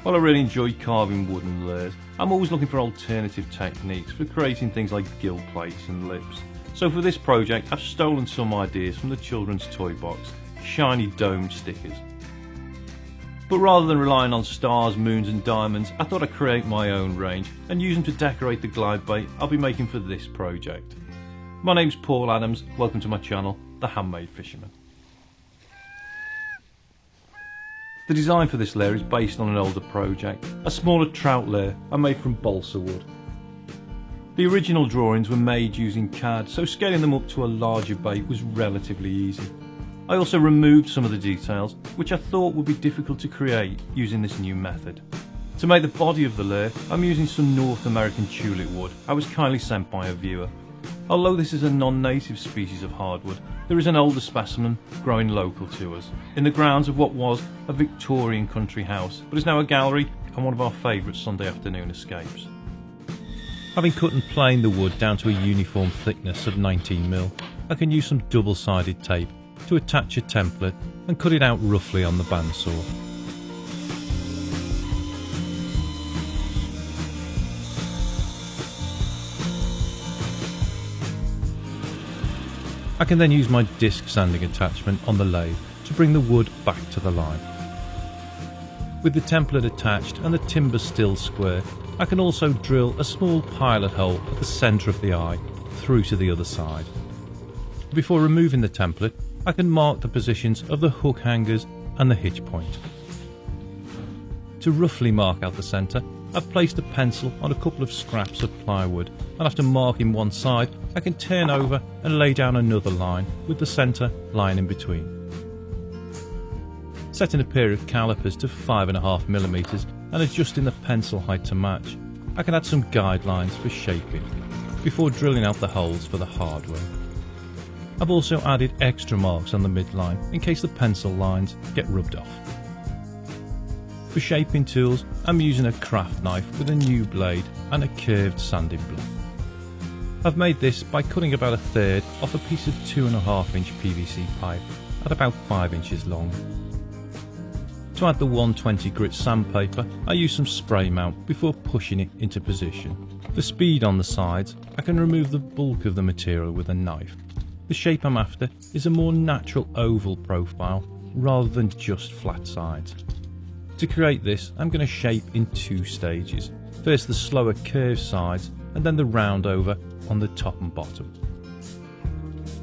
While I really enjoy carving wooden lures, I'm always looking for alternative techniques for creating things like gill plates and lips. So for this project I've stolen some ideas from the children's toy box, shiny domed stickers. But rather than relying on stars, moons and diamonds, I thought I'd create my own range and use them to decorate the glide bait I'll be making for this project. My name's Paul Adams, welcome to my channel, The Handmade Fisherman. The design for this lair is based on an older project, a smaller trout lair I made from balsa wood. The original drawings were made using CAD, so scaling them up to a larger bait was relatively easy. I also removed some of the details which I thought would be difficult to create using this new method. To make the body of the lair, I'm using some North American tulip wood I was kindly sent by a viewer. Although this is a non-native species of hardwood, there is an older specimen growing local to us, in the grounds of what was a Victorian country house, but is now a gallery and one of our favourite Sunday afternoon escapes. Having cut and planed the wood down to a uniform thickness of 19mm, I can use some double-sided tape to attach a template and cut it out roughly on the bandsaw. I can then use my disc sanding attachment on the lathe to bring the wood back to the line. With the template attached and the timber still square, I can also drill a small pilot hole at the centre of the eye through to the other side. Before removing the template, I can mark the positions of the hook hangers and the hitch point. To roughly mark out the centre, I've placed a pencil on a couple of scraps of plywood, and after marking one side I can turn over and lay down another line with the centre line in between. Setting a pair of calipers to 5.5mm and adjusting the pencil height to match, I can add some guidelines for shaping before drilling out the holes for the hardware. I've also added extra marks on the midline in case the pencil lines get rubbed off. For shaping tools, I'm using a craft knife with a new blade and a curved sanding block. I've made this by cutting about a third off a piece of 2.5-inch PVC pipe at about 5 inches long. To add the 120 grit sandpaper, I use some spray mount before pushing it into position. For speed on the sides, I can remove the bulk of the material with a knife. The shape I'm after is a more natural oval profile rather than just flat sides. To create this, I'm going to shape in 2 stages. First the slower curved sides and then the round over on the top and bottom.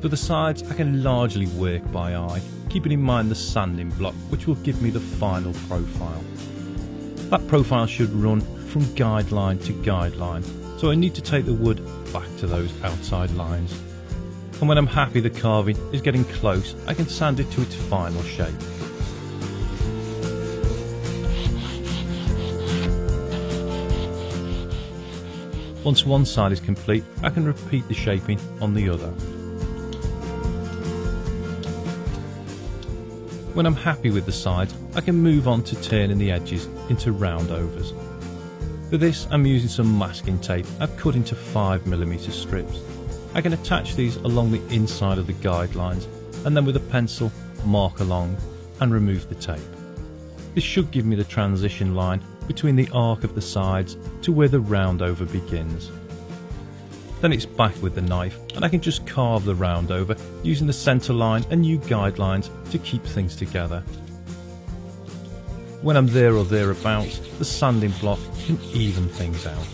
For the sides I can largely work by eye, keeping in mind the sanding block which will give me the final profile. That profile should run from guideline to guideline, so I need to take the wood back to those outside lines. And when I'm happy the carving is getting close, I can sand it to its final shape. Once one side is complete, I can repeat the shaping on the other. When I'm happy with the sides, I can move on to turning the edges into round overs. For this, I'm using some masking tape I've cut into 5mm strips. I can attach these along the inside of the guidelines and then with a pencil mark along and remove the tape. This should give me the transition line between the arc of the sides to where the round over begins. Then it's back with the knife and I can just carve the round over using the centre line and new guidelines to keep things together. When I'm there or thereabouts, the sanding block can even things out.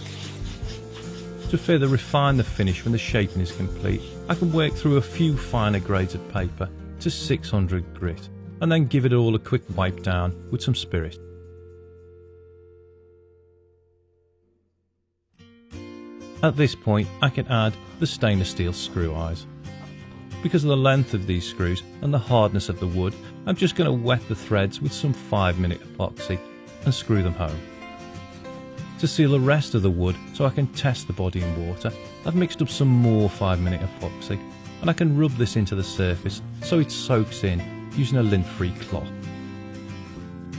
To further refine the finish when the shaping is complete, I can work through a few finer grades of paper to 600 grit and then give it all a quick wipe down with some spirit. At this point I can add the stainless steel screw eyes. Because of the length of these screws and the hardness of the wood, I'm just going to wet the threads with some 5-minute epoxy and screw them home. To seal the rest of the wood so I can test the body in water, I've mixed up some more 5-minute epoxy and I can rub this into the surface so it soaks in using a lint-free cloth.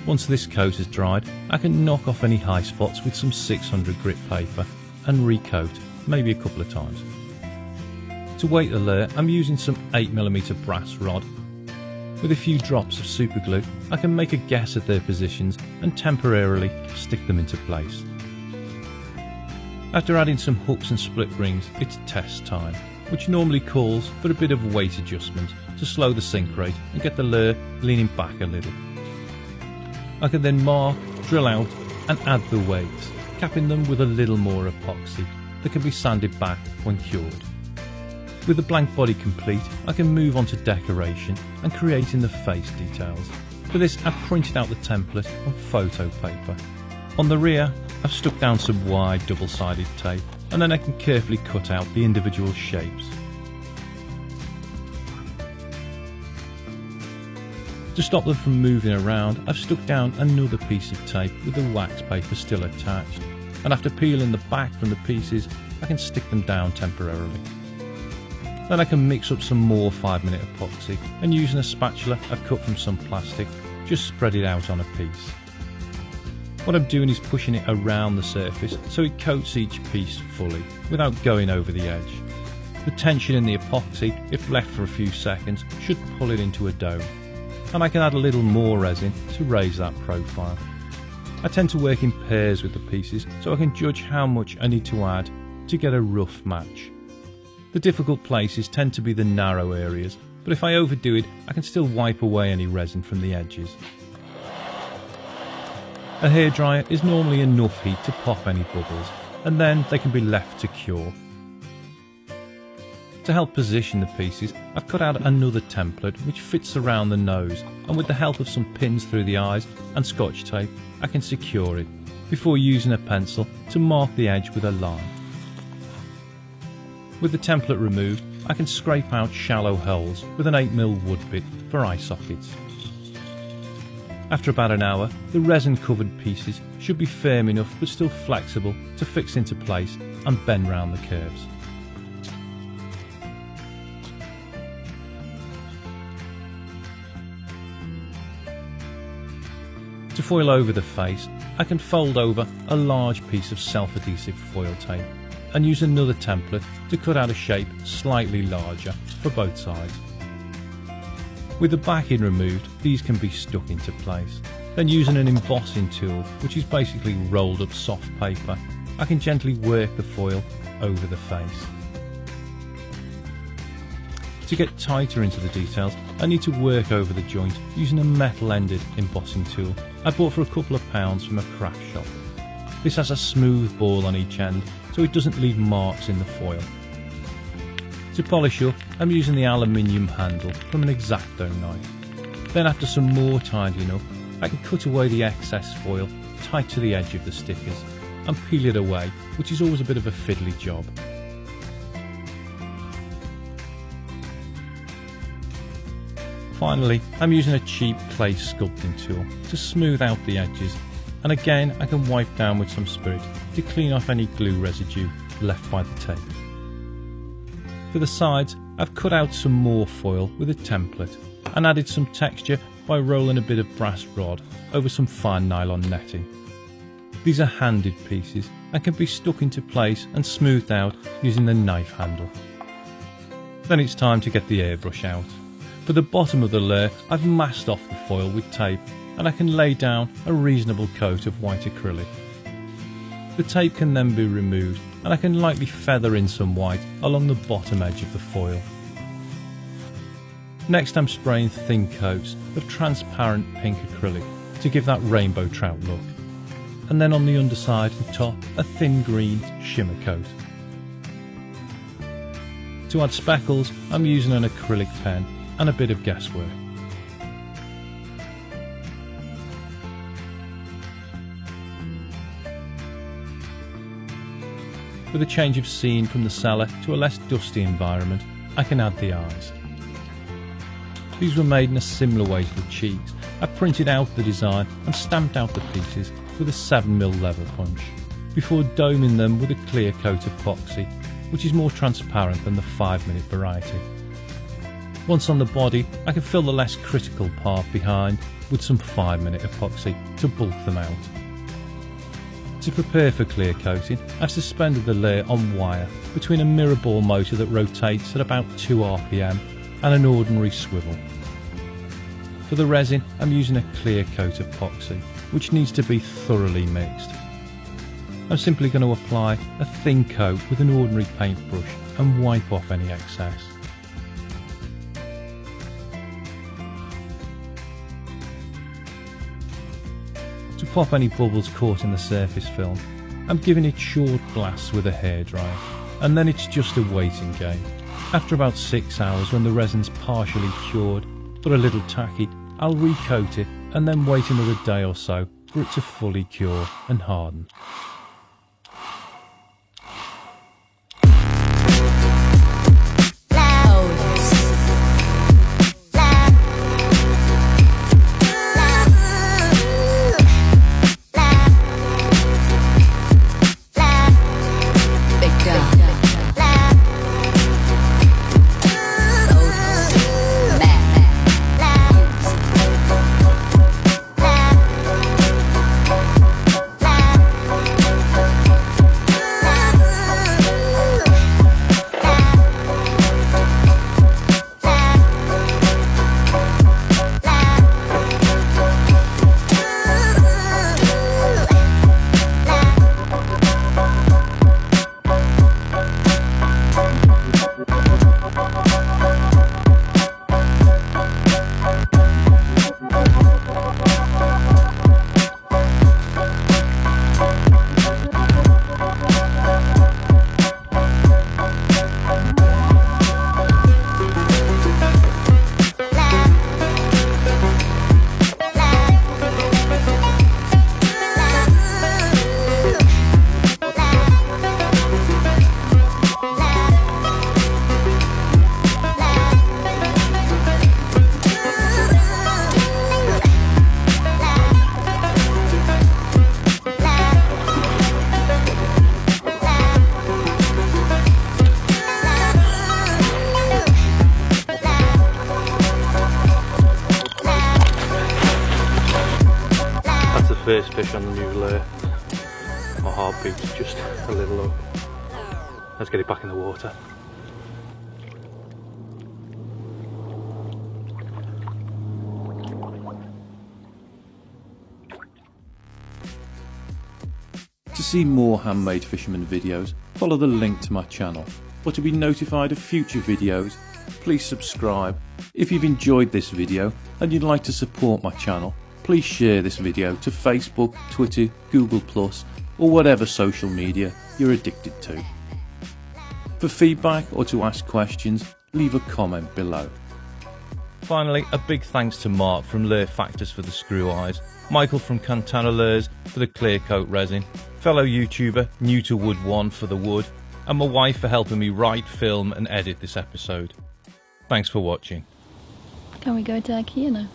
Once this coat has dried, I can knock off any high spots with some 600 grit paper and recoat, maybe a couple of times. To weight the layer, I'm using some 8mm brass rod. With a few drops of superglue, I can make a guess at their positions and temporarily stick them into place. After adding some hooks and split rings, it's test time, which normally calls for a bit of weight adjustment to slow the sink rate and get the lure leaning back a little. I can then mark, drill out and add the weights, capping them with a little more epoxy that can be sanded back when cured. With the blank body complete, I can move on to decoration and creating the face details. For this, I've printed out the template on photo paper. On the rear, I've stuck down some wide double-sided tape, and then I can carefully cut out the individual shapes. To stop them from moving around, I've stuck down another piece of tape with the wax paper still attached, and after peeling the back from the pieces, I can stick them down temporarily. Then I can mix up some more 5-minute epoxy, and using a spatula I've cut from some plastic, just spread it out on a piece. What I'm doing is pushing it around the surface so it coats each piece fully, without going over the edge. The tension in the epoxy, if left for a few seconds, should pull it into a dome, and I can add a little more resin to raise that profile. I tend to work in pairs with the pieces so I can judge how much I need to add to get a rough match. The difficult places tend to be the narrow areas, but if I overdo it, I can still wipe away any resin from the edges. A hairdryer is normally enough heat to pop any bubbles, and then they can be left to cure. To help position the pieces, I've cut out another template which fits around the nose, and with the help of some pins through the eyes and scotch tape, I can secure it, before using a pencil to mark the edge with a line. With the template removed, I can scrape out shallow holes with an 8mm wood bit for eye sockets. After about an hour, the resin covered pieces should be firm enough but still flexible to fix into place and bend round the curves. To foil over the face, I can fold over a large piece of self-adhesive foil tape and use another template to cut out a shape slightly larger for both sides. With the backing removed, these can be stuck into place. Then using an embossing tool, which is basically rolled up soft paper, I can gently work the foil over the face. To get tighter into the details, I need to work over the joint using a metal-ended embossing tool I bought for a couple of pounds from a craft shop. This has a smooth ball on each end, so it doesn't leave marks in the foil. To polish up, I'm using the aluminium handle from an X-Acto knife. Then after some more tidying up, I can cut away the excess foil tight to the edge of the stickers and peel it away, which is always a bit of a fiddly job. Finally, I'm using a cheap clay sculpting tool to smooth out the edges, and again I can wipe down with some spirit to clean off any glue residue left by the tape. For the sides, I've cut out some more foil with a template and added some texture by rolling a bit of brass rod over some fine nylon netting. These are handed pieces and can be stuck into place and smoothed out using the knife handle. Then it's time to get the airbrush out. For the bottom of the lure, I've masked off the foil with tape, and I can lay down a reasonable coat of white acrylic. The tape can then be removed, and I can lightly feather in some white along the bottom edge of the foil. Next I'm spraying thin coats of transparent pink acrylic to give that rainbow trout look, and then on the underside and top a thin green shimmer coat. To add speckles, I'm using an acrylic pen and a bit of guesswork. With a change of scene from the cellar to a less dusty environment, I can add the eyes. These were made in a similar way to the cheeks. I printed out the design and stamped out the pieces with a 7mm lever punch, before doming them with a clear coat of epoxy, which is more transparent than the 5-minute variety. Once on the body, I can fill the less critical part behind with some 5-minute epoxy to bulk them out. To prepare for clear coating, I've suspended the lure on wire between a mirror ball motor that rotates at about 2 RPM and an ordinary swivel. For the resin, I'm using a clear coat epoxy, which needs to be thoroughly mixed. I'm simply going to apply a thin coat with an ordinary paintbrush and wipe off any excess. To pop any bubbles caught in the surface film, I'm giving it short blasts with a hairdryer, and then it's just a waiting game. After about 6 hours, when the resin's partially cured but a little tacky, I'll recoat it and then wait another day or so for it to fully cure and harden. First fish on the new lure. My heartbeat's just a little up. Let's get it back in the water. To see more handmade fisherman videos, follow the link to my channel. Or to be notified of future videos, please subscribe. If you've enjoyed this video and you'd like to support my channel, please share this video to Facebook, Twitter, Google+, or whatever social media you're addicted to. For feedback or to ask questions, leave a comment below. Finally, a big thanks to Mark from Lure Factors for the screw eyes, Michael from Cantana Lures for the clear coat resin, fellow YouTuber New to Wood 1 for the wood, and my wife for helping me write, film and edit this episode. Thanks for watching. Can we go to IKEA now?